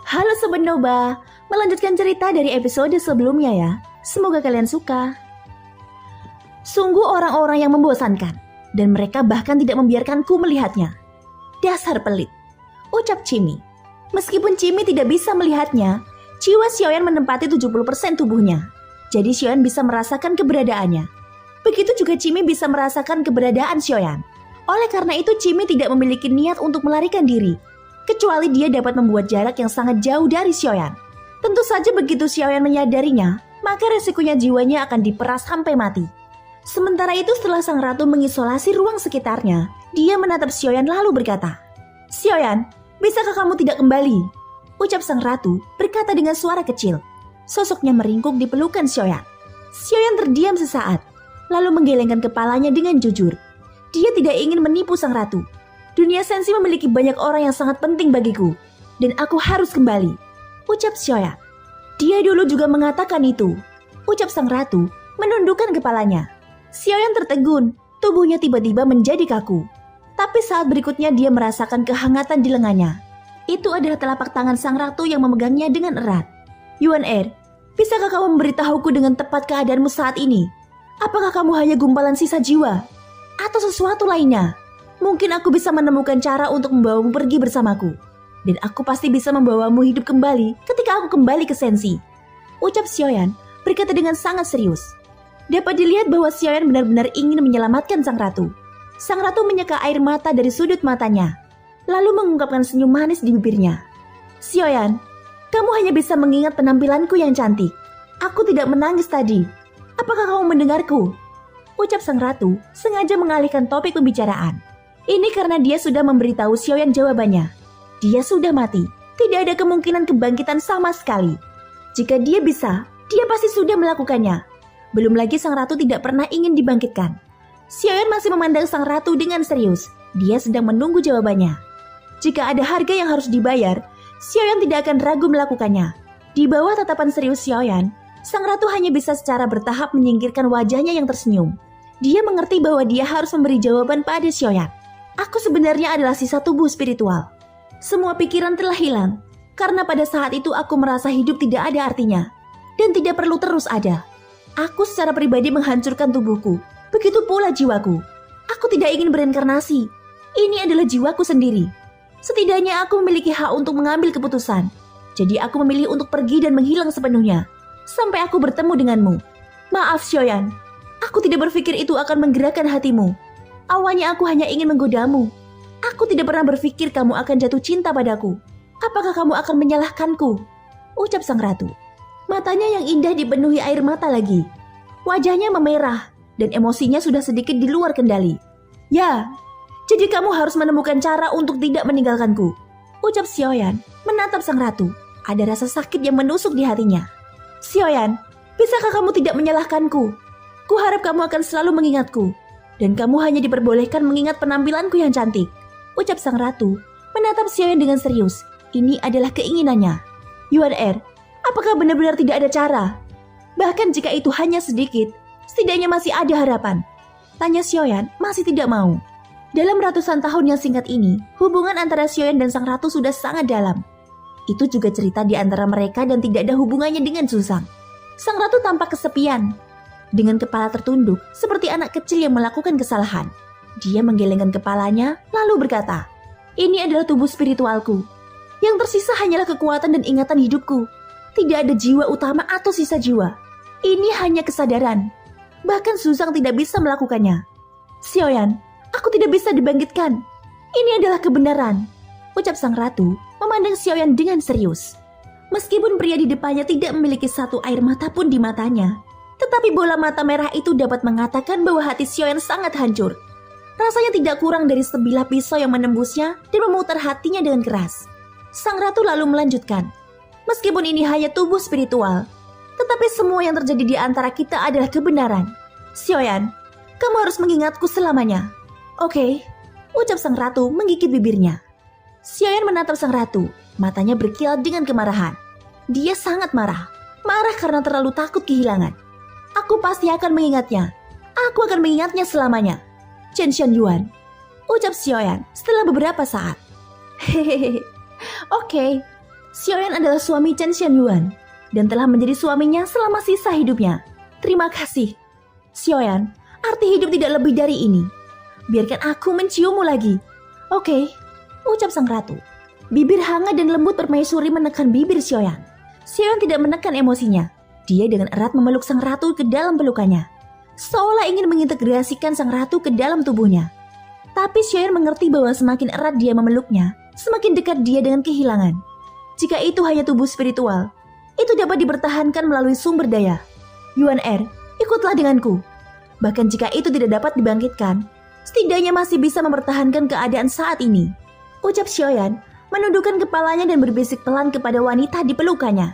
Halo Sobat Noba, melanjutkan cerita dari episode sebelumnya ya. Semoga kalian suka. Sungguh orang-orang yang membosankan, dan mereka bahkan tidak membiarkanku melihatnya. Dasar pelit, ucap Chimi. Meskipun Chimi tidak bisa melihatnya, jiwa Xiaoyan menempati 70% tubuhnya. Jadi Xiaoyan bisa merasakan keberadaannya. Begitu juga Chimi bisa merasakan keberadaan Xiaoyan. Oleh karena itu Chimi tidak memiliki niat untuk melarikan diri, kecuali dia dapat membuat jarak yang sangat jauh dari Xiaoyan. Tentu saja begitu Xiaoyan menyadarinya, maka resikonya jiwanya akan diperas sampai mati. Sementara itu setelah sang ratu mengisolasi ruang sekitarnya, dia menatap Xiaoyan lalu berkata, "Xiaoyan, bisakah kamu tidak kembali?" Ucap sang ratu berkata dengan suara kecil. Sosoknya meringkuk di pelukan Xiaoyan. Xiaoyan terdiam sesaat, lalu menggelengkan kepalanya dengan jujur. Dia tidak ingin menipu sang ratu. Dunia sensi memiliki banyak orang yang sangat penting bagiku, dan aku harus kembali, ucap Xiaoyan. Dia dulu juga mengatakan itu, ucap sang ratu menundukkan kepalanya. Xiaoyan tertegun, tubuhnya tiba-tiba menjadi kaku. Tapi saat berikutnya dia merasakan kehangatan di lengannya. Itu adalah telapak tangan sang ratu yang memegangnya dengan erat. Yuan Er, bisakah kamu memberitahuku dengan tepat keadaanmu saat ini? Apakah kamu hanya gumpalan sisa jiwa? Atau sesuatu lainnya? Mungkin aku bisa menemukan cara untuk membawamu pergi bersamaku. Dan aku pasti bisa membawamu hidup kembali ketika aku kembali ke sensi, ucap Xiaoyan berkata dengan sangat serius. Dapat dilihat bahwa Xiaoyan benar-benar ingin menyelamatkan sang ratu. Sang ratu menyeka air mata dari sudut matanya, lalu mengungkapkan senyum manis di bibirnya. Xiaoyan, kamu hanya bisa mengingat penampilanku yang cantik. Aku tidak menangis tadi. Apakah kamu mendengarku? Ucap sang ratu sengaja mengalihkan topik pembicaraan. Ini karena dia sudah memberitahu Xiaoyan jawabannya. Dia sudah mati. Tidak ada kemungkinan kebangkitan sama sekali. Jika dia bisa, dia pasti sudah melakukannya. Belum lagi sang ratu tidak pernah ingin dibangkitkan. Xiaoyan masih memandang sang ratu dengan serius. Dia sedang menunggu jawabannya. Jika ada harga yang harus dibayar, Xiaoyan tidak akan ragu melakukannya. Di bawah tatapan serius Xiaoyan, sang ratu hanya bisa secara bertahap menyingkirkan wajahnya yang tersenyum. Dia mengerti bahwa dia harus memberi jawaban pada Xiaoyan. Aku sebenarnya adalah sisa tubuh spiritual. Semua pikiran telah hilang, karena pada saat itu aku merasa hidup tidak ada artinya, dan tidak perlu terus ada. Aku secara pribadi menghancurkan tubuhku, begitu pula jiwaku. Aku tidak ingin bereinkarnasi. Ini adalah jiwaku sendiri. Setidaknya aku memiliki hak untuk mengambil keputusan. Jadi aku memilih untuk pergi dan menghilang sepenuhnya, sampai aku bertemu denganmu. Maaf Xiaoyan, aku tidak berpikir itu akan menggerakkan hatimu. Awalnya aku hanya ingin menggodamu. Aku tidak pernah berpikir kamu akan jatuh cinta padaku. Apakah kamu akan menyalahkanku? Ucap sang ratu. Matanya yang indah dipenuhi air mata lagi. Wajahnya memerah dan emosinya sudah sedikit di luar kendali. Ya, jadi kamu harus menemukan cara untuk tidak meninggalkanku, ucap Xiaoyan menatap sang ratu. Ada rasa sakit yang menusuk di hatinya. Xiaoyan, bisakah kamu tidak menyalahkanku? Kuharap kamu akan selalu mengingatku. Dan kamu hanya diperbolehkan mengingat penampilanku yang cantik, ucap sang ratu menatap Xiaoyan dengan serius. Ini adalah keinginannya. Yuan Er, apakah benar-benar tidak ada cara? Bahkan jika itu hanya sedikit, setidaknya masih ada harapan. Tanya Xiaoyan masih tidak mau. Dalam ratusan tahun yang singkat ini, hubungan antara Xiaoyan dan sang ratu sudah sangat dalam. Itu juga cerita di antara mereka dan tidak ada hubungannya dengan Zuzang. Sang ratu tampak kesepian, dengan kepala tertunduk seperti anak kecil yang melakukan kesalahan. Dia menggelengkan kepalanya lalu berkata, "Ini adalah tubuh spiritualku. Yang tersisa hanyalah kekuatan dan ingatan hidupku. Tidak ada jiwa utama atau sisa jiwa. Ini hanya kesadaran. Bahkan Zuzang tidak bisa melakukannya. Xiaoyan, aku tidak bisa dibangkitkan. Ini adalah kebenaran," ucap sang ratu memandang Xiaoyan dengan serius. Meskipun pria di depannya tidak memiliki satu air mata pun di matanya, tetapi bola mata merah itu dapat mengatakan bahwa hati Xiaoyan sangat hancur. Rasanya tidak kurang dari sebilah pisau yang menembusnya dan memutar hatinya dengan keras. Sang ratu lalu melanjutkan, "Meskipun ini hanya tubuh spiritual, tetapi semua yang terjadi di antara kita adalah kebenaran. Xiaoyan, kamu harus mengingatku selamanya." "Oke," ucap sang ratu menggigit bibirnya. Xiaoyan menatap sang ratu, matanya berkilat dengan kemarahan. Dia sangat marah karena terlalu takut kehilangan. "Aku pasti akan mengingatnya. Aku akan mengingatnya selamanya." "Chen Xianyuan," ucap Xiaoyan setelah beberapa saat. "Hehehe, oke." Xiaoyan adalah suami Chen Xianyuan dan telah menjadi suaminya selama sisa hidupnya. Terima kasih. Xiaoyan, arti hidup tidak lebih dari ini. Biarkan aku menciummu lagi. Oke, ucap sang ratu. Bibir hangat dan lembut permaisuri menekan bibir Xiaoyan. Xiaoyan tidak menekan emosinya. Dia dengan erat memeluk sang ratu ke dalam pelukannya, seolah ingin mengintegrasikan sang ratu ke dalam tubuhnya. Tapi Xiaoyan mengerti bahwa semakin erat dia memeluknya, semakin dekat dia dengan kehilangan. Jika itu hanya tubuh spiritual, itu dapat dipertahankan melalui sumber daya. Yuan ikutlah denganku. Bahkan jika itu tidak dapat dibangkitkan, setidaknya masih bisa mempertahankan keadaan saat ini. Ucap Xiaoyan, menundukkan kepalanya dan berbisik pelan kepada wanita di pelukannya.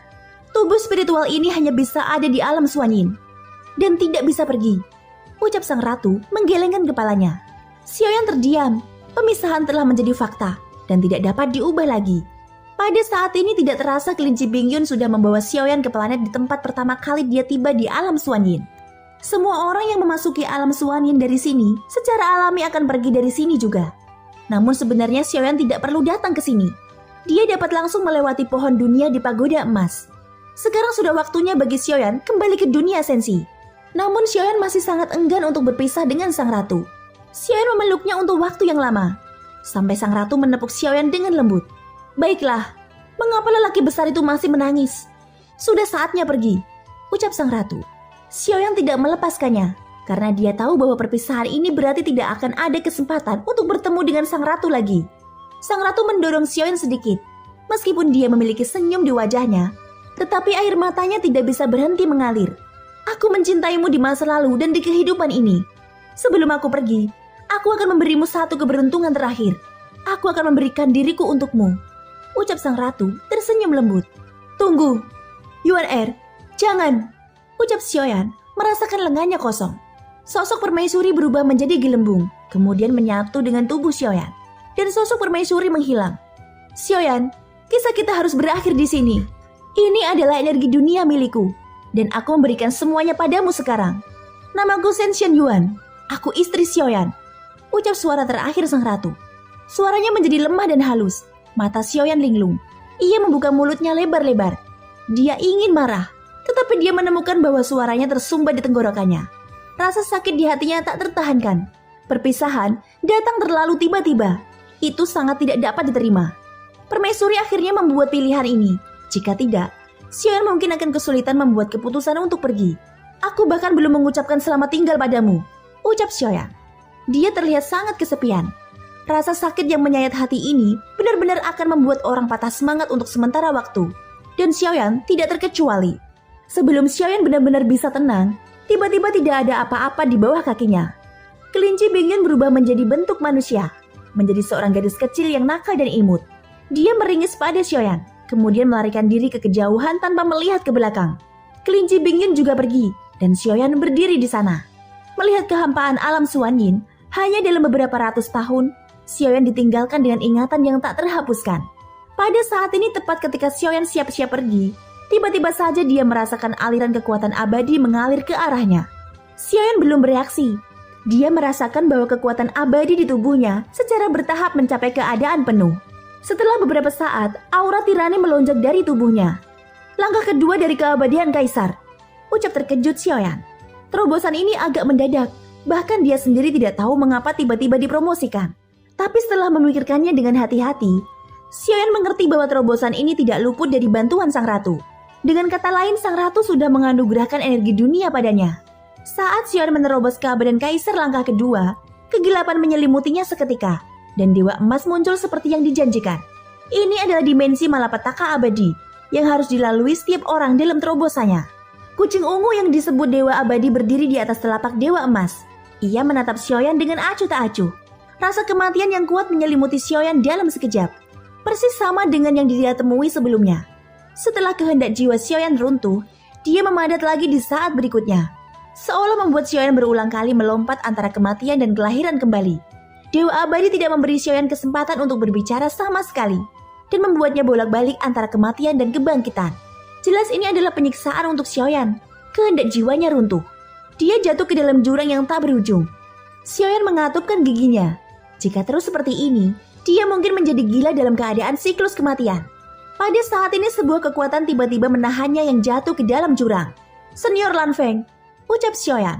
Tubuh spiritual ini hanya bisa ada di alam Suanyin dan tidak bisa pergi. Ucap sang ratu menggelengkan kepalanya. Xiaoyan terdiam. Pemisahan telah menjadi fakta dan tidak dapat diubah lagi. Pada saat ini tidak terasa kelinci Bingyun sudah membawa Xiaoyan ke planet di tempat pertama kali dia tiba di alam Suanyin. Semua orang yang memasuki alam Suanyin dari sini secara alami akan pergi dari sini juga. Namun sebenarnya Xiaoyan tidak perlu datang ke sini. Dia dapat langsung melewati pohon dunia di pagoda emas. Sekarang sudah waktunya bagi Xiaoyan kembali ke dunia sensi. Namun Xiaoyan masih sangat enggan untuk berpisah dengan sang ratu. Xiaoyan memeluknya untuk waktu yang lama, sampai sang ratu menepuk Xiaoyan dengan lembut. Baiklah, mengapa lelaki besar itu masih menangis? Sudah saatnya pergi, ucap sang ratu. Xiaoyan tidak melepaskannya, karena dia tahu bahwa perpisahan ini berarti tidak akan ada kesempatan untuk bertemu dengan sang ratu lagi. Sang ratu mendorong Xiaoyan sedikit. Meskipun dia memiliki senyum di wajahnya, tetapi air matanya tidak bisa berhenti mengalir. Aku mencintaimu di masa lalu dan di kehidupan ini. Sebelum aku pergi, aku akan memberimu satu keberuntungan terakhir. Aku akan memberikan diriku untukmu, ucap sang ratu tersenyum lembut. Tunggu, Yuan jangan, ucap Xiaoyan merasakan lengannya kosong. Sosok permaisuri berubah menjadi gelembung, kemudian menyatu dengan tubuh Xiaoyan, dan sosok permaisuri menghilang. Xiaoyan, kisah kita harus berakhir di sini. Ini adalah energi dunia milikku, dan aku memberikan semuanya padamu sekarang. Namaku Chen Xianyuan, aku istri Xiaoyan, ucap suara terakhir sang ratu. Suaranya menjadi lemah dan halus. Mata Xiaoyan linglung. Ia membuka mulutnya lebar-lebar. Dia ingin marah, tetapi dia menemukan bahwa suaranya tersumbat di tenggorokannya. Rasa sakit di hatinya tak tertahankan. Perpisahan datang terlalu tiba-tiba. Itu sangat tidak dapat diterima. Permaisuri akhirnya membuat pilihan ini. Jika tidak, Xiaoyan mungkin akan kesulitan membuat keputusan untuk pergi. Aku bahkan belum mengucapkan selamat tinggal padamu, ucap Xiaoyan. Dia terlihat sangat kesepian. Rasa sakit yang menyayat hati ini benar-benar akan membuat orang patah semangat untuk sementara waktu. Dan Xiaoyan tidak terkecuali. Sebelum Xiaoyan benar-benar bisa tenang, tiba-tiba tidak ada apa-apa di bawah kakinya. Kelinci Bingyun berubah menjadi bentuk manusia, menjadi seorang gadis kecil yang nakal dan imut. Dia meringis pada Xiaoyan, kemudian melarikan diri ke kejauhan tanpa melihat ke belakang. Kelinci Bingyun juga pergi, dan Xiaoyan berdiri di sana. Melihat kehampaan alam Suanyin, hanya dalam beberapa ratus tahun, Xiaoyan ditinggalkan dengan ingatan yang tak terhapuskan. Pada saat ini tepat ketika Xiaoyan siap-siap pergi, tiba-tiba saja dia merasakan aliran kekuatan abadi mengalir ke arahnya. Xiaoyan belum bereaksi. Dia merasakan bahwa kekuatan abadi di tubuhnya secara bertahap mencapai keadaan penuh. Setelah beberapa saat, aura tirani melonjak dari tubuhnya. Langkah kedua dari keabadian Kaisar, ucap terkejut Xiaoyan. Terobosan ini agak mendadak, bahkan dia sendiri tidak tahu mengapa tiba-tiba dipromosikan. Tapi setelah memikirkannya dengan hati-hati, Xiaoyan mengerti bahwa terobosan ini tidak luput dari bantuan sang ratu. Dengan kata lain, sang ratu sudah menganugerahkan energi dunia padanya. Saat Xiaoyan menerobos keabadian Kaisar langkah kedua, kegelapan menyelimutinya seketika, dan Dewa Emas muncul seperti yang dijanjikan. Ini adalah dimensi malapetaka abadi yang harus dilalui setiap orang dalam terobosannya. Kucing ungu yang disebut Dewa Abadi berdiri di atas telapak Dewa Emas. Ia menatap Xiaoyan dengan acuh tak acuh. Rasa kematian yang kuat menyelimuti Xiaoyan dalam sekejap, persis sama dengan yang dia temui sebelumnya. Setelah kehendak jiwa Xiaoyan runtuh, dia memadat lagi di saat berikutnya, seolah membuat Xiaoyan berulang kali melompat antara kematian dan kelahiran kembali. Dewa Abadi tidak memberi Xiaoyan kesempatan untuk berbicara sama sekali, dan membuatnya bolak-balik antara kematian dan kebangkitan. Jelas ini adalah penyiksaan untuk Xiaoyan. Kehendak jiwanya runtuh. Dia jatuh ke dalam jurang yang tak berujung. Xiaoyan mengatupkan giginya. Jika terus seperti ini, dia mungkin menjadi gila dalam keadaan siklus kematian. Pada saat ini sebuah kekuatan tiba-tiba menahannya yang jatuh ke dalam jurang. "Senior Lan Feng," ucap Xiaoyan.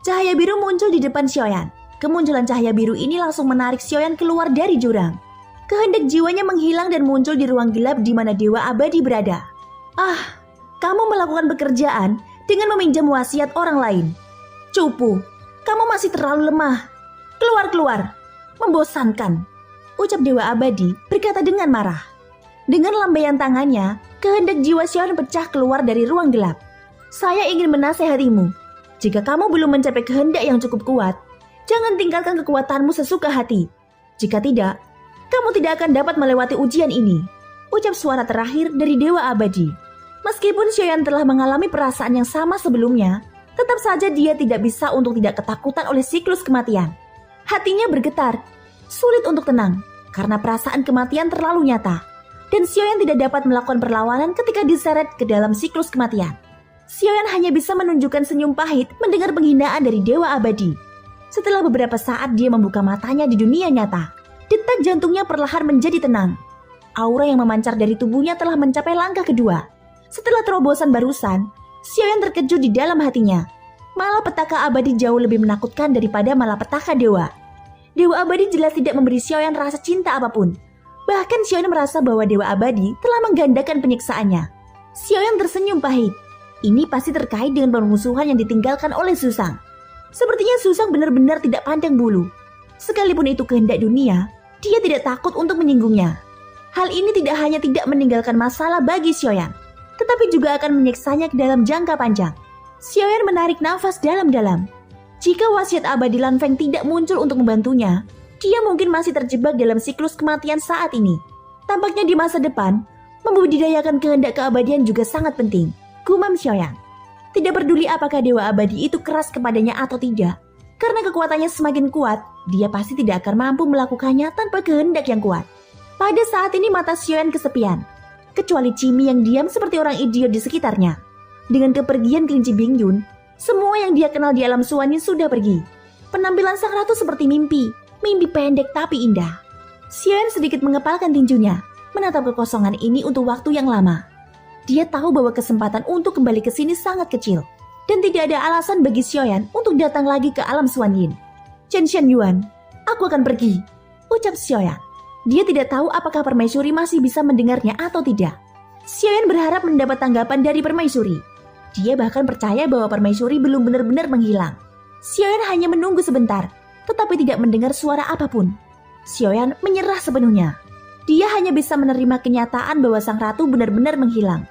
Cahaya biru muncul di depan Xiaoyan. Kemunculan cahaya biru ini langsung menarik Xiaoyan keluar dari jurang. Kehendak jiwanya menghilang dan muncul di ruang gelap di mana Dewa Abadi berada. "Ah, kamu melakukan pekerjaan dengan meminjam wasiat orang lain. Cupu, kamu masih terlalu lemah. Keluar. Membosankan," ucap Dewa Abadi berkata dengan marah. Dengan lambaian tangannya, kehendak jiwa Xiaoyan pecah keluar dari ruang gelap. "Saya ingin menasehatimu. Jika kamu belum mencapai kehendak yang cukup kuat, jangan tinggalkan kekuatanmu sesuka hati. Jika tidak, kamu tidak akan dapat melewati ujian ini," ucap suara terakhir dari Dewa Abadi. Meskipun Xiaoyan telah mengalami perasaan yang sama sebelumnya, tetap saja dia tidak bisa untuk tidak ketakutan oleh siklus kematian. Hatinya bergetar, sulit untuk tenang, karena perasaan kematian terlalu nyata. Dan Xiaoyan tidak dapat melakukan perlawanan ketika diseret ke dalam siklus kematian. Xiaoyan hanya bisa menunjukkan senyum pahit mendengar penghinaan dari Dewa Abadi. Setelah beberapa saat dia membuka matanya di dunia nyata, detak jantungnya perlahan menjadi tenang. Aura yang memancar dari tubuhnya telah mencapai langkah kedua. Setelah terobosan barusan, Xiaoyan terkejut di dalam hatinya. Malapetaka abadi jauh lebih menakutkan daripada malapetaka dewa. Dewa Abadi jelas tidak memberi Xiaoyan rasa cinta apapun. Bahkan Xiaoyan merasa bahwa Dewa Abadi telah menggandakan penyiksaannya. Xiaoyan tersenyum pahit. Ini pasti terkait dengan permusuhan yang ditinggalkan oleh Susang. Sepertinya Susang benar-benar tidak pandang bulu. Sekalipun itu kehendak dunia, dia tidak takut untuk menyinggungnya. Hal ini tidak hanya tidak meninggalkan masalah bagi Xiaoyan, tetapi juga akan menyiksanya ke dalam jangka panjang. Xiaoyan menarik nafas dalam-dalam. Jika wasiat abadi Lan Feng tidak muncul untuk membantunya, dia mungkin masih terjebak dalam siklus kematian saat ini. Tampaknya di masa depan, membudidayakan kehendak keabadian juga sangat penting, gumam Xiaoyan. Tidak peduli apakah Dewa Abadi itu keras kepadanya atau tidak, karena kekuatannya semakin kuat, dia pasti tidak akan mampu melakukannya tanpa kehendak yang kuat. Pada saat ini mata Xiaoyan kesepian, kecuali Cimi yang diam seperti orang idiot di sekitarnya. Dengan kepergian kelinci Bingyun, semua yang dia kenal di alam Suanin sudah pergi. Penampilan sang ratu seperti mimpi pendek tapi indah. Xiaoyan sedikit mengepalkan tinjunya, menatap kekosongan ini untuk waktu yang lama. Dia tahu bahwa kesempatan untuk kembali ke sini sangat kecil, dan tidak ada alasan bagi Xiaoyan untuk datang lagi ke alam Suanin. "Chen Xianyuan, aku akan pergi," ucap Xiaoyan. Dia tidak tahu apakah Permaisuri masih bisa mendengarnya atau tidak. Xiaoyan berharap mendapat tanggapan dari Permaisuri. Dia bahkan percaya bahwa Permaisuri belum benar-benar menghilang. Xiaoyan hanya menunggu sebentar, tetapi tidak mendengar suara apapun. Xiaoyan menyerah sepenuhnya. Dia hanya bisa menerima kenyataan bahwa sang ratu benar-benar menghilang.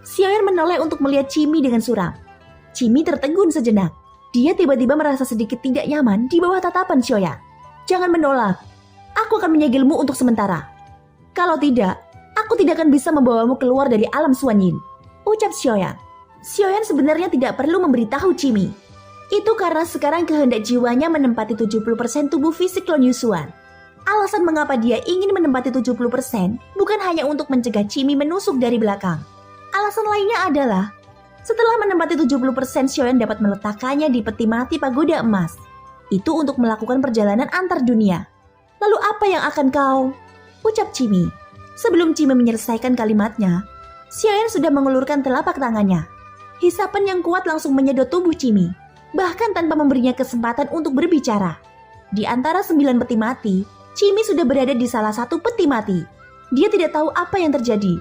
Xiaoyan menoleh untuk melihat Cimi dengan suram. Cimi tertegun sejenak. Dia tiba-tiba merasa sedikit tidak nyaman di bawah tatapan Xiaoyan. "Jangan menolak. Aku akan menyegelmu untuk sementara. Kalau tidak, aku tidak akan bisa membawamu keluar dari alam Suanin," ucap Xiaoyan. Xiaoyan sebenarnya tidak perlu memberitahu Cimi. Itu karena sekarang kehendak jiwanya menempati 70% tubuh fisik Lon Yusuan. Alasan mengapa dia ingin menempati 70% bukan hanya untuk mencegah Cimi menusuk dari belakang. Alasan lainnya adalah, setelah menempati 70%, Xiaoyan dapat meletakkannya di peti mati pagoda emas. Itu untuk melakukan perjalanan antar dunia. "Lalu apa yang akan kau?" ucap Cimi. Sebelum Cimi menyelesaikan kalimatnya, Xiaoyan sudah mengulurkan telapak tangannya. Hisapan yang kuat langsung menyedot tubuh Cimi, bahkan tanpa memberinya kesempatan untuk berbicara. Di antara 9 peti mati, Cimi sudah berada di salah satu peti mati. Dia tidak tahu apa yang terjadi.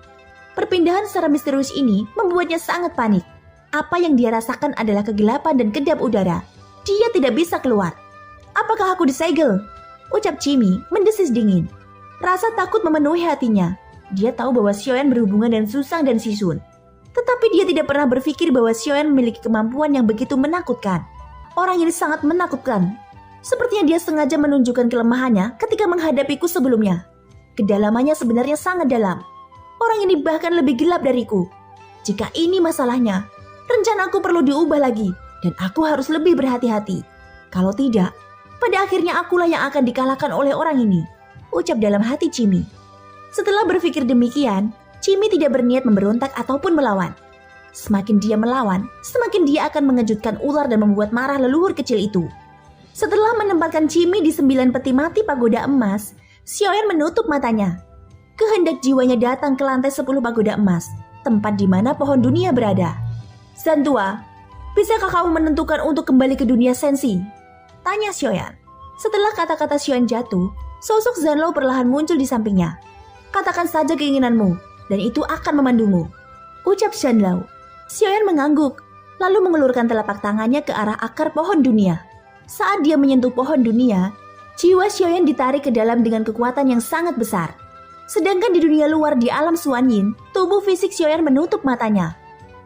Perpindahan secara misterius ini membuatnya sangat panik. Apa yang dia rasakan adalah kegelapan dan kedap udara. Dia tidak bisa keluar. "Apakah aku disegel?" ucap Cimi mendesis dingin. Rasa takut memenuhi hatinya. Dia tahu bahwa Xiaoyan berhubungan dengan Susang dan Sisun. Tetapi dia tidak pernah berpikir bahwa Xiaoyan memiliki kemampuan yang begitu menakutkan. Orang ini sangat menakutkan. Sepertinya dia sengaja menunjukkan kelemahannya ketika menghadapiku sebelumnya. Kedalamannya sebenarnya sangat dalam. Orang ini bahkan lebih gelap dariku. Jika ini masalahnya, rencanaku perlu diubah lagi, dan aku harus lebih berhati-hati. Kalau tidak, pada akhirnya akulah yang akan dikalahkan oleh orang ini, ucap dalam hati Cimi. Setelah berpikir demikian, Cimi tidak berniat memberontak ataupun melawan. Semakin dia melawan, semakin dia akan mengejutkan ular dan membuat marah leluhur kecil itu. Setelah menempatkan Cimi di 9 peti mati pagoda emas, Xiaoyan menutup matanya. kehendak jiwanya datang ke lantai 10 pagoda emas, tempat di mana pohon dunia berada. Zantua, bisakah kamu menentukan untuk kembali ke dunia sensi? Tanya Xiaoyan. Setelah kata-kata Xiaoyan jatuh, sosok Zanlou perlahan muncul di sampingnya. Katakan saja keinginanmu, dan itu akan memandumu, ucap Zanlou. Xiaoyan mengangguk, lalu mengulurkan telapak tangannya ke arah akar pohon dunia. Saat dia menyentuh pohon dunia, jiwa Xiaoyan ditarik ke dalam dengan kekuatan yang sangat besar. Sedangkan di dunia luar di alam Xuanyin, tubuh fisik Xiaoyan menutup matanya.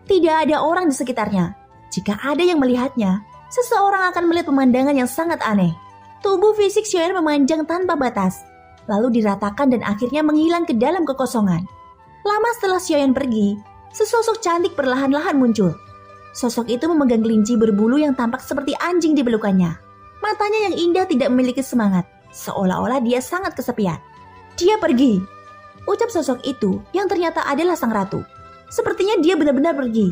Tidak ada orang di sekitarnya. Jika ada yang melihatnya, seseorang akan melihat pemandangan yang sangat aneh. Tubuh fisik Xiaoyan memanjang tanpa batas, lalu diratakan dan akhirnya menghilang ke dalam kekosongan. Lama setelah Xiaoyan pergi, sesosok cantik perlahan-lahan muncul. Sosok itu memegang kelinci berbulu yang tampak seperti anjing di pelukannya. Matanya yang indah tidak memiliki semangat, seolah-olah dia sangat kesepian. Dia pergi, ucap sosok itu yang ternyata adalah sang ratu. Sepertinya dia benar-benar pergi.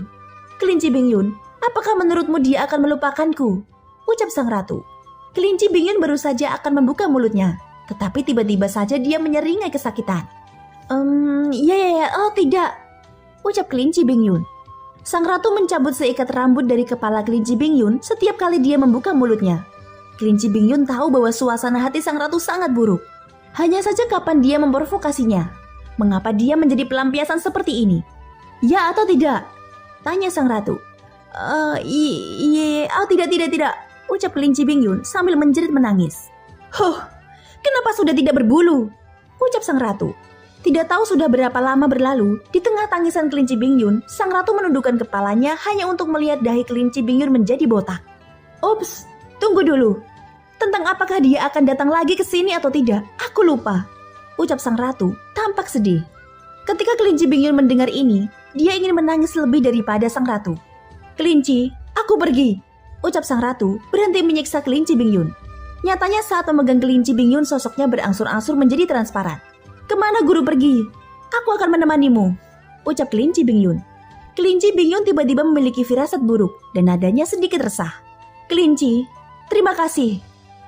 Kelinci Bingyun, apakah menurutmu dia akan melupakanku? Ucap sang ratu. Kelinci Bingyun baru saja akan membuka mulutnya, tetapi tiba-tiba saja dia menyeringai kesakitan. Oh tidak, ucap kelinci Bingyun. Sang ratu mencabut seikat rambut dari kepala kelinci Bingyun setiap kali dia membuka mulutnya. Kelinci Bingyun tahu bahwa suasana hati sang ratu sangat buruk. Hanya saja kapan dia memprovokasinya? Mengapa dia menjadi pelampiasan seperti ini? Ya atau tidak? Tanya sang ratu. Tidak, ucap kelinci Bingyun sambil menjerit menangis. Kenapa sudah tidak berbulu? Ucap sang ratu. Tidak tahu sudah berapa lama berlalu, di tengah tangisan kelinci Bingyun, sang ratu menundukkan kepalanya hanya untuk melihat dahi kelinci Bingyun menjadi botak. Ups, tunggu dulu. Tentang apakah dia akan datang lagi ke sini atau tidak, aku lupa, ucap sang ratu tampak sedih. Ketika kelinci Bingyun mendengar ini, dia ingin menangis lebih daripada sang ratu. Kelinci, aku pergi, ucap sang ratu berhenti menyiksa kelinci Bingyun. Nyatanya saat memegang kelinci Bingyun, sosoknya berangsur-angsur menjadi transparan. Kemana guru pergi? Aku akan menemanimu, ucap kelinci Bingyun. Kelinci Bingyun tiba-tiba memiliki firasat buruk dan nadanya sedikit resah. Kelinci, terima kasih,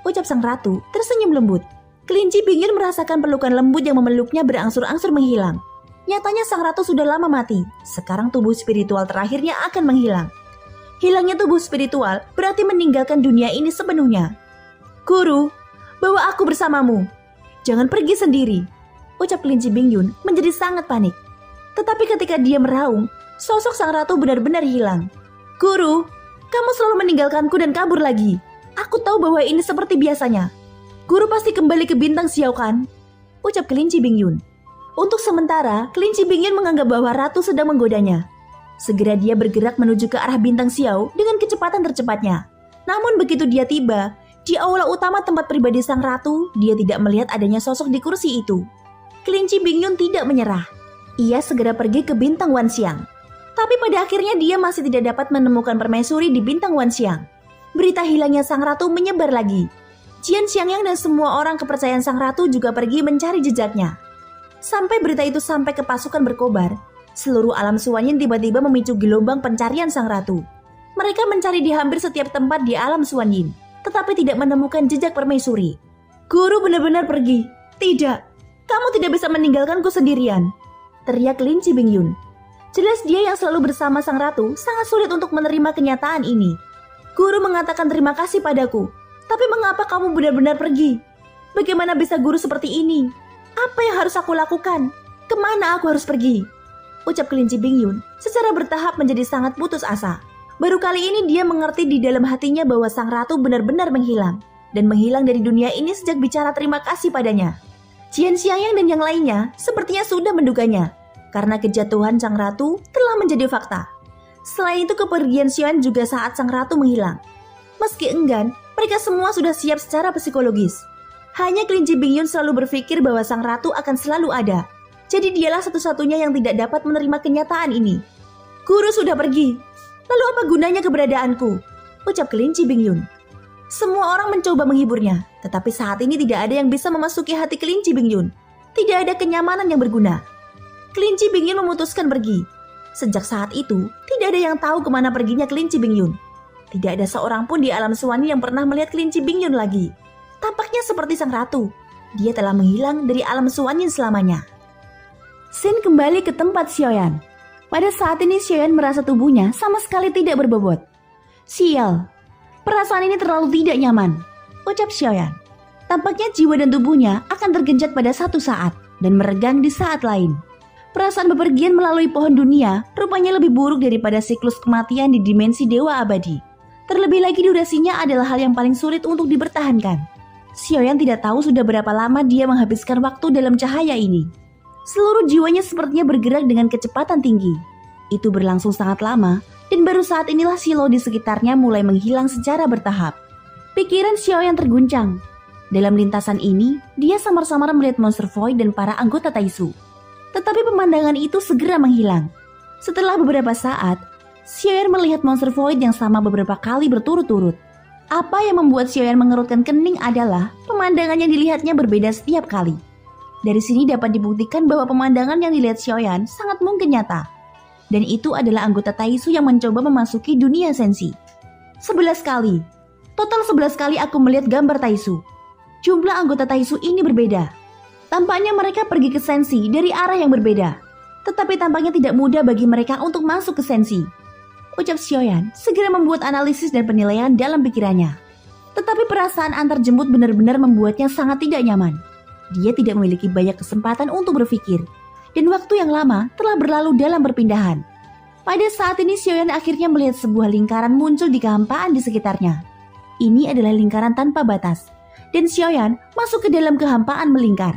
ucap sang ratu tersenyum lembut. Kelinci Bingyun merasakan pelukan lembut yang memeluknya berangsur-angsur menghilang. Nyatanya sang ratu sudah lama mati, sekarang tubuh spiritual terakhirnya akan menghilang. Hilangnya tubuh spiritual berarti meninggalkan dunia ini sepenuhnya. Guru, bawa aku bersamamu. Jangan pergi sendiri, ucap kelinci Bingyun menjadi sangat panik. Tetapi ketika dia meraung, sosok sang ratu benar-benar hilang. Guru, kamu selalu meninggalkanku dan kabur lagi. Aku tahu bahwa ini seperti biasanya. Guru pasti kembali ke bintang Xiao kan? Ucap kelinci Bingyun. Untuk sementara, kelinci Bingyun menganggap bahwa ratu sedang menggodanya. Segera dia bergerak menuju ke arah bintang Xiao dengan kecepatan tercepatnya. Namun begitu dia tiba di aula utama tempat pribadi sang ratu, dia tidak melihat adanya sosok di kursi itu. Kelinci Bingyun tidak menyerah. Ia segera pergi ke bintang Wanxiang. Tapi pada akhirnya dia masih tidak dapat menemukan permaisuri di bintang Wanxiang. Berita hilangnya sang ratu menyebar lagi. Jian Xiangyang dan semua orang kepercayaan sang ratu juga pergi mencari jejaknya. Sampai berita itu sampai ke pasukan berkobar, seluruh alam Xuanyin tiba-tiba memicu gelombang pencarian sang ratu. Mereka mencari di hampir setiap tempat di alam Xuanyin, tetapi tidak menemukan jejak permaisuri. Guru benar-benar pergi. Tidak, kamu tidak bisa meninggalkanku sendirian, teriak kelinci Bingyun. Jelas dia yang selalu bersama sang ratu sangat sulit untuk menerima kenyataan ini. Guru mengatakan terima kasih padaku, tapi mengapa kamu benar-benar pergi? Bagaimana bisa guru seperti ini? Apa yang harus aku lakukan? Kemana aku harus pergi? Ucap kelinci Bingyun secara bertahap menjadi sangat putus asa. Baru kali ini dia mengerti di dalam hatinya bahwa sang ratu benar-benar menghilang. Dan menghilang dari dunia ini sejak bicara terima kasih padanya. Jian Xiangyang dan yang lainnya sepertinya sudah menduganya. Karena kejatuhan sang ratu telah menjadi fakta. Selain itu kepergian Xian juga saat sang ratu menghilang. Meski enggan, mereka semua sudah siap secara psikologis. Hanya kelinci Bingyun selalu berpikir bahwa sang ratu akan selalu ada. Jadi dialah satu-satunya yang tidak dapat menerima kenyataan ini. Guru sudah pergi. Lalu apa gunanya keberadaanku? Ucap kelinci Bingyun. Semua orang mencoba menghiburnya, tetapi saat ini tidak ada yang bisa memasuki hati kelinci Bingyun. Tidak ada kenyamanan yang berguna. Kelinci Bingyun memutuskan pergi. Sejak saat itu, tidak ada yang tahu kemana perginya kelinci Bingyun. Tidak ada seorang pun di alam Xuanyin yang pernah melihat kelinci Bingyun lagi. Tampaknya seperti sang ratu. Dia telah menghilang dari alam Xuanyin selamanya. Sin kembali ke tempat Xiaoyan. Pada saat ini Xiaoyan merasa tubuhnya sama sekali tidak berbobot. Sial, perasaan ini terlalu tidak nyaman, ucap Xiaoyan. Tampaknya jiwa dan tubuhnya akan tergenjat pada satu saat dan meregang di saat lain. Perasaan bepergian melalui pohon dunia rupanya lebih buruk daripada siklus kematian di dimensi dewa abadi. Terlebih lagi durasinya adalah hal yang paling sulit untuk dipertahankan. Xiaoyan tidak tahu sudah berapa lama dia menghabiskan waktu dalam cahaya ini. Seluruh jiwanya sepertinya bergerak dengan kecepatan tinggi. Itu berlangsung sangat lama dan baru saat inilah silau di sekitarnya mulai menghilang secara bertahap. Pikiran Xiaoyan terguncang. Dalam lintasan ini, dia samar-samar melihat monster void dan para anggota Taisu. Tetapi pemandangan itu segera menghilang. Setelah beberapa saat, Xiaoyan melihat monster void yang sama beberapa kali berturut-turut. Apa yang membuat Xiaoyan mengerutkan kening adalah pemandangan yang dilihatnya berbeda setiap kali. Dari sini dapat dibuktikan bahwa pemandangan yang dilihat Xiaoyan sangat mungkin nyata. Dan itu adalah anggota Taisu yang mencoba memasuki dunia sensi. 11 kali. Total 11 kali aku melihat gambar Taisu. Jumlah anggota Taisu ini berbeda. Tampaknya mereka pergi ke sensi dari arah yang berbeda. Tetapi tampaknya tidak mudah bagi mereka untuk masuk ke sensi. Ucap Xiaoyan segera membuat analisis dan penilaian dalam pikirannya. Tetapi perasaan antar jemput benar-benar membuatnya sangat tidak nyaman. Dia tidak memiliki banyak kesempatan untuk berpikir. Dan waktu yang lama telah berlalu dalam perpindahan. Pada saat ini Xiaoyan akhirnya melihat sebuah lingkaran muncul di kehampaan di sekitarnya. Ini adalah lingkaran tanpa batas. Dan Xiaoyan masuk ke dalam kehampaan melingkar.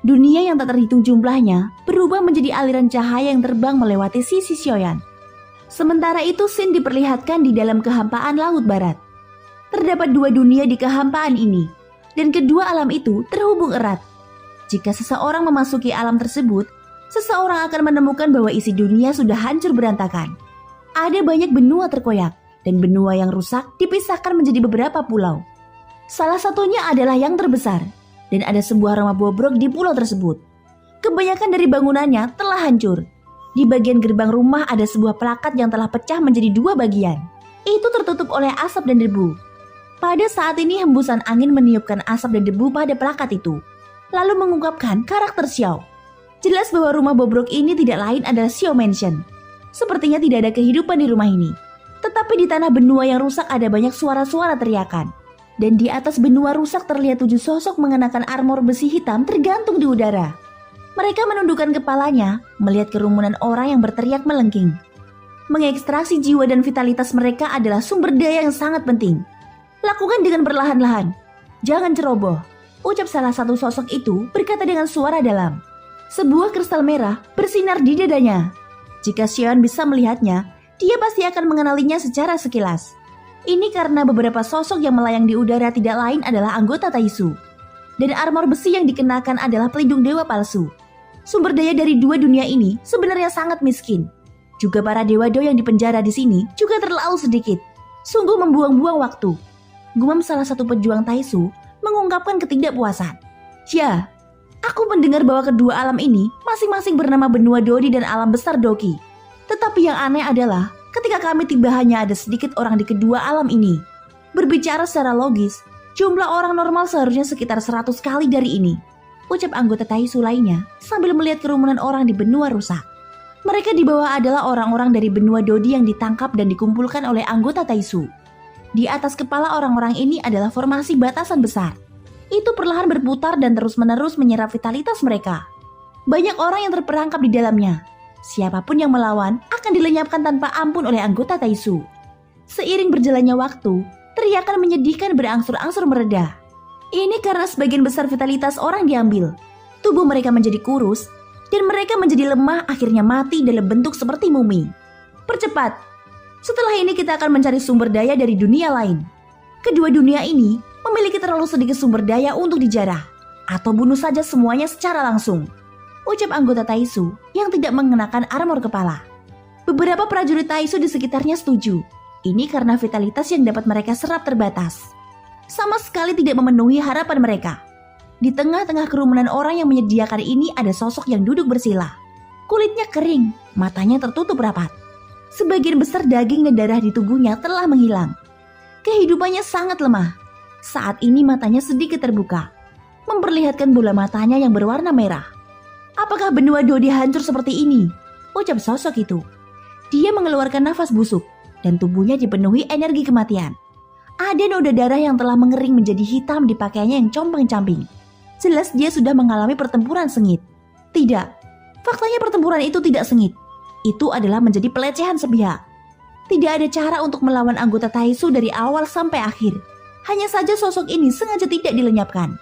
Dunia yang tak terhitung jumlahnya berubah menjadi aliran cahaya yang terbang melewati sisi Xiaoyan. Sementara itu Sin diperlihatkan di dalam kehampaan laut barat. Terdapat dua dunia di kehampaan ini, dan kedua alam itu terhubung erat. Jika seseorang memasuki alam tersebut, seseorang akan menemukan bahwa isi dunia sudah hancur berantakan. Ada banyak benua terkoyak, dan benua yang rusak dipisahkan menjadi beberapa pulau. Salah satunya adalah yang terbesar, dan ada sebuah rumah bobrok di pulau tersebut. Kebanyakan dari bangunannya telah hancur. Di bagian gerbang rumah ada sebuah plakat yang telah pecah menjadi dua bagian. Itu tertutup oleh asap dan debu. Pada saat ini hembusan angin meniupkan asap dan debu pada plakat itu, lalu mengungkapkan karakter Xiao. Jelas bahwa rumah bobrok ini tidak lain adalah Xiao Mansion. Sepertinya tidak ada kehidupan di rumah ini. Tetapi di tanah benua yang rusak ada banyak suara-suara teriakan. Dan di atas benua rusak terlihat 7 sosok mengenakan armor besi hitam tergantung di udara. Mereka menundukkan kepalanya, melihat kerumunan orang yang berteriak melengking. Mengekstraksi jiwa dan vitalitas mereka adalah sumber daya yang sangat penting. Lakukan dengan perlahan-lahan. Jangan ceroboh, ucap salah satu sosok itu berkata dengan suara dalam. Sebuah kristal merah bersinar di dadanya. Jika Xiaoyan bisa melihatnya, dia pasti akan mengenalinya secara sekilas. Ini karena beberapa sosok yang melayang di udara tidak lain adalah anggota Taisu. Dan armor besi yang dikenakan adalah pelindung dewa palsu. Sumber daya dari dua dunia ini sebenarnya sangat miskin. Juga para dewa do yang dipenjara di sini juga terlalu sedikit. Sungguh membuang-buang waktu. Gumam salah satu pejuang Taisu mengungkapkan ketidakpuasan. Ya, aku mendengar bahwa kedua alam ini masing-masing bernama benua Dodi dan alam besar Doki. Tetapi yang aneh adalah ketika kami tiba hanya ada sedikit orang di kedua alam ini. Berbicara secara logis, jumlah orang normal seharusnya sekitar 100 kali dari ini, ucap anggota Taisu lainnya sambil melihat kerumunan orang di benua rusak. Mereka di bawah adalah orang-orang dari benua Dodi yang ditangkap dan dikumpulkan oleh anggota Taisu. Di atas kepala orang-orang ini adalah formasi batasan besar. Itu perlahan berputar dan terus-menerus menyerap vitalitas mereka. Banyak orang yang terperangkap di dalamnya. Siapapun yang melawan akan dilenyapkan tanpa ampun oleh anggota Taisu. Seiring berjalannya waktu, teriakan menyedihkan berangsur-angsur mereda. Ini karena sebagian besar vitalitas orang diambil. Tubuh mereka menjadi kurus, dan mereka menjadi lemah akhirnya mati dalam bentuk seperti mumi. Percepat! Setelah ini kita akan mencari sumber daya dari dunia lain. Kedua dunia ini memiliki terlalu sedikit sumber daya untuk dijarah, atau bunuh saja semuanya secara langsung, ucap anggota Taisu yang tidak mengenakan armor kepala. Beberapa prajurit Taisu di sekitarnya setuju. Ini karena vitalitas yang dapat mereka serap terbatas. Sama sekali tidak memenuhi harapan mereka. Di tengah-tengah kerumunan orang yang menyediakan ini ada sosok yang duduk bersila. Kulitnya kering, matanya tertutup rapat. Sebagian besar daging dan darah di tubuhnya telah menghilang. Kehidupannya sangat lemah. Saat ini matanya sedikit terbuka, memperlihatkan bola matanya yang berwarna merah. Apakah benua Dodi hancur seperti ini? Ucap sosok itu. Dia mengeluarkan nafas busuk dan tubuhnya dipenuhi energi kematian. Ada noda darah yang telah mengering menjadi hitam di pakaiannya yang compang-camping. Jelas dia sudah mengalami pertempuran sengit. Tidak, faktanya pertempuran itu tidak sengit. Itu adalah menjadi pelecehan sepihak. Tidak ada cara untuk melawan anggota Taisu dari awal sampai akhir. Hanya saja sosok ini sengaja tidak dilenyapkan.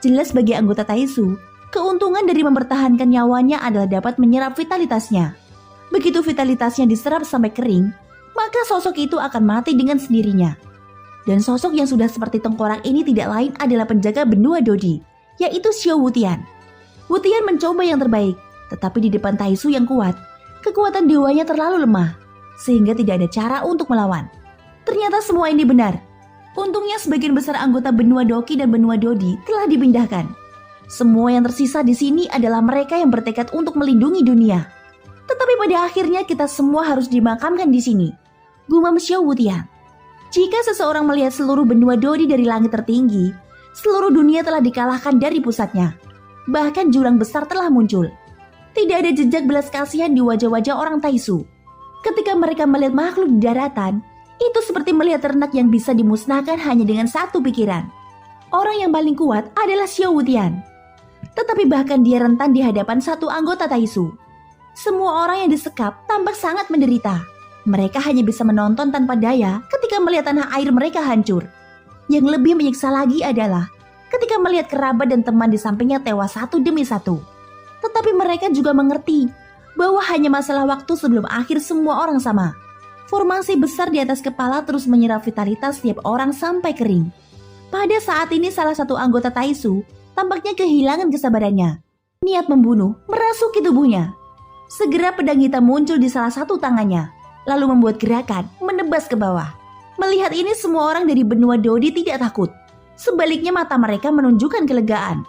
Jelas bagi anggota Taisu, keuntungan dari mempertahankan nyawanya adalah dapat menyerap vitalitasnya. Begitu vitalitasnya diserap sampai kering, maka sosok itu akan mati dengan sendirinya. Dan sosok yang sudah seperti tengkorak ini tidak lain adalah penjaga benua Dodi, yaitu Xiao Wutian. Wutian mencoba yang terbaik, tetapi di depan Taisu yang kuat, kekuatan dewanya terlalu lemah, sehingga tidak ada cara untuk melawan. Ternyata semua ini benar. Untungnya sebagian besar anggota benua Doki dan benua Dodi telah dipindahkan. Semua yang tersisa di sini adalah mereka yang bertekad untuk melindungi dunia. Tetapi pada akhirnya kita semua harus dimakamkan di sini, gumam Xiao Wutian. Jika seseorang melihat seluruh benua Dodi dari langit tertinggi, seluruh dunia telah dikalahkan dari pusatnya. Bahkan jurang besar telah muncul. Tidak ada jejak belas kasihan di wajah-wajah orang Taisu. Ketika mereka melihat makhluk di daratan, itu seperti melihat ternak yang bisa dimusnahkan hanya dengan satu pikiran. Orang yang paling kuat adalah Xiao Wutian. Tetapi bahkan dia rentan di hadapan satu anggota Taisu. Semua orang yang disekap tampak sangat menderita. Mereka hanya bisa menonton tanpa daya ketika melihat tanah air mereka hancur. Yang lebih menyiksa lagi adalah ketika melihat kerabat dan teman di sampingnya tewas satu demi satu. Tetapi mereka juga mengerti bahwa hanya masalah waktu sebelum akhir semua orang sama. Formasi besar di atas kepala terus menyerap vitalitas setiap orang sampai kering. Pada saat ini salah satu anggota Taisu tampaknya kehilangan kesabarannya. Niat membunuh merasuki tubuhnya. Segera pedang hitam muncul di salah satu tangannya, lalu membuat gerakan menebas ke bawah. Melihat ini semua orang dari benua Dodi tidak takut. Sebaliknya mata mereka menunjukkan kelegaan.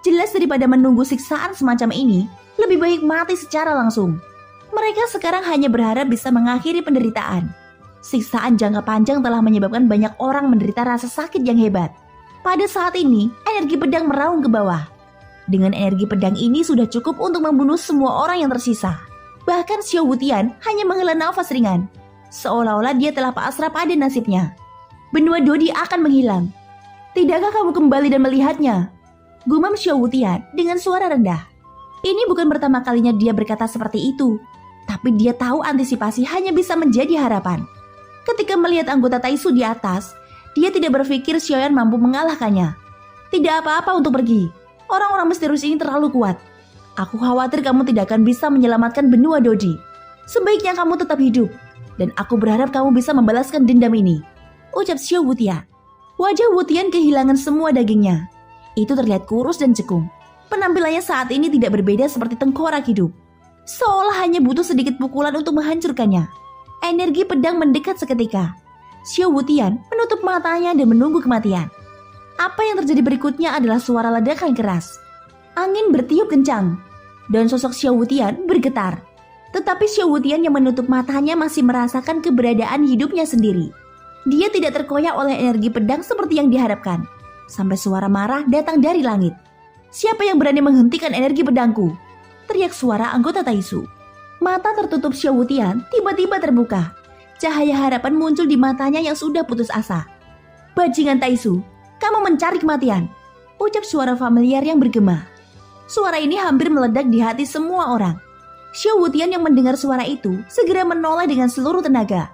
Jelas daripada menunggu siksaan semacam ini, lebih baik mati secara langsung. Mereka sekarang hanya berharap bisa mengakhiri penderitaan. Siksaan jangka panjang telah menyebabkan banyak orang menderita rasa sakit yang hebat. Pada saat ini, energi pedang meraung ke bawah. Dengan energi pedang ini sudah cukup untuk membunuh semua orang yang tersisa. Bahkan Xiao Wutian hanya menghela nafas ringan, seolah-olah dia telah pasrah pada nasibnya. Benua Dodi akan menghilang. Tidakkah kamu kembali dan melihatnya? Gumam Xiao Wutian dengan suara rendah. Ini bukan pertama kalinya dia berkata seperti itu, tapi dia tahu antisipasi hanya bisa menjadi harapan. Ketika melihat anggota Taisu di atas, dia tidak berpikir Xiaoyan mampu mengalahkannya. Tidak apa-apa untuk pergi. Orang-orang misterius ini terlalu kuat. Aku khawatir kamu tidak akan bisa menyelamatkan benua Dodi. Sebaiknya kamu tetap hidup, dan aku berharap kamu bisa membalaskan dendam ini, ucap Xiao Wutian. Wajah Wutian kehilangan semua dagingnya. Itu terlihat kurus dan cekung. Penampilannya saat ini tidak berbeda seperti tengkorak hidup. Seolah hanya butuh sedikit pukulan untuk menghancurkannya. Energi pedang mendekat seketika. Xiao Wutian menutup matanya dan menunggu kematian. Apa yang terjadi berikutnya adalah suara ledakan keras. Angin bertiup kencang, dan sosok Xiao Wutian bergetar. Tetapi Xiao Wutian yang menutup matanya masih merasakan keberadaan hidupnya sendiri. Dia tidak terkoyak oleh energi pedang seperti yang diharapkan. Sampai suara marah datang dari langit. Siapa yang berani menghentikan energi pedangku? Teriak suara anggota Taisu. Mata tertutup Xiao Wutian tiba-tiba terbuka. Cahaya harapan muncul di matanya yang sudah putus asa. Bajingan Taisu, kamu mencari kematian, ucap suara familiar yang bergema. Suara ini hampir meledak di hati semua orang. Xiao Wutian yang mendengar suara itu segera menoleh dengan seluruh tenaga.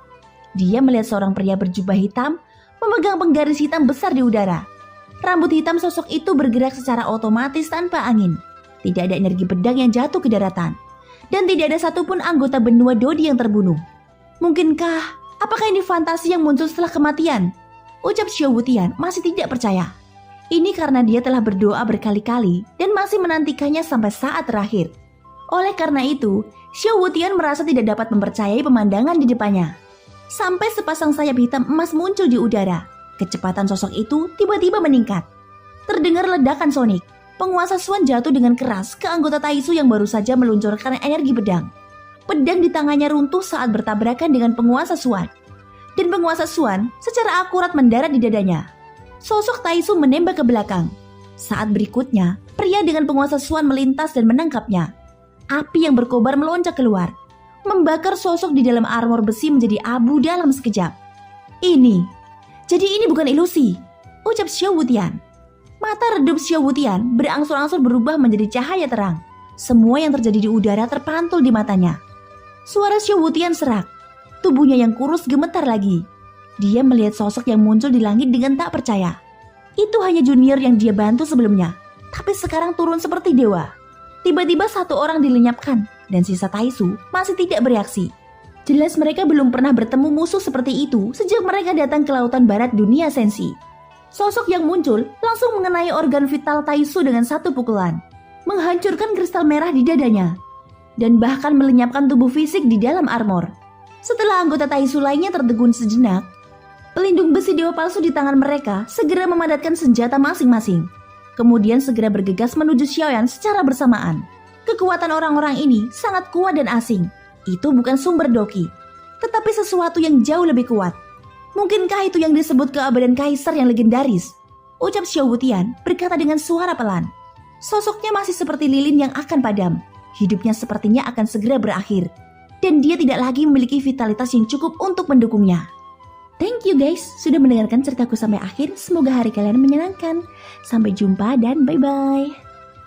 Dia melihat seorang pria berjubah hitam memegang penggaris hitam besar di udara. Rambut hitam sosok itu bergerak secara otomatis tanpa angin. Tidak ada energi pedang yang jatuh ke daratan. Dan tidak ada satupun anggota benua Dodi yang terbunuh. Mungkinkah, apakah ini fantasi yang muncul setelah kematian? Ucap Xiao Wutian masih tidak percaya. Ini karena dia telah berdoa berkali-kali dan masih menantikannya sampai saat terakhir. Oleh karena itu, Xiao Wutian merasa tidak dapat mempercayai pemandangan di depannya. Sampai sepasang sayap hitam emas muncul di udara. Kecepatan sosok itu tiba-tiba meningkat. Terdengar ledakan sonik. Penguasa Xuan jatuh dengan keras ke anggota Taisu yang baru saja meluncurkan energi pedang. Pedang di tangannya runtuh saat bertabrakan dengan penguasa Xuan. Dan penguasa Xuan secara akurat mendarat di dadanya. Sosok Taisu menembak ke belakang. Saat berikutnya, pria dengan penguasa Swan melintas dan menangkapnya. Api yang berkobar melonjak keluar, membakar sosok di dalam armor besi menjadi abu dalam sekejap. Jadi ini bukan ilusi, ucap Xiao Wutian. Mata redup Xiao Wutian berangsur-angsur berubah menjadi cahaya terang. Semua yang terjadi di udara terpantul di matanya. Suara Xiao Wutian serak, tubuhnya yang kurus gemetar lagi. Dia melihat sosok yang muncul di langit dengan tak percaya. Itu hanya junior yang dia bantu sebelumnya, tapi sekarang turun seperti dewa. Tiba-tiba satu orang dilenyapkan, dan sisa Taisu masih tidak bereaksi. Jelas mereka belum pernah bertemu musuh seperti itu sejak mereka datang ke lautan barat dunia Senshi. Sosok yang muncul langsung mengenai organ vital Taisu dengan satu pukulan, menghancurkan kristal merah di dadanya, dan bahkan melenyapkan tubuh fisik di dalam armor. Setelah anggota Taisu lainnya tertegun sejenak, pelindung besi dewa palsu di tangan mereka segera memadatkan senjata masing-masing. Kemudian segera bergegas menuju Xiaoyan secara bersamaan. Kekuatan orang-orang ini sangat kuat dan asing. Itu bukan sumber doki, tetapi sesuatu yang jauh lebih kuat. Mungkinkah itu yang disebut keabadian kaisar yang legendaris? Ucap Xiao Wutian berkata dengan suara pelan. Sosoknya masih seperti lilin yang akan padam. Hidupnya sepertinya akan segera berakhir. Dan dia tidak lagi memiliki vitalitas yang cukup untuk mendukungnya. Thank you guys sudah mendengarkan ceritaku sampai akhir. Semoga hari kalian menyenangkan. Sampai jumpa dan bye-bye.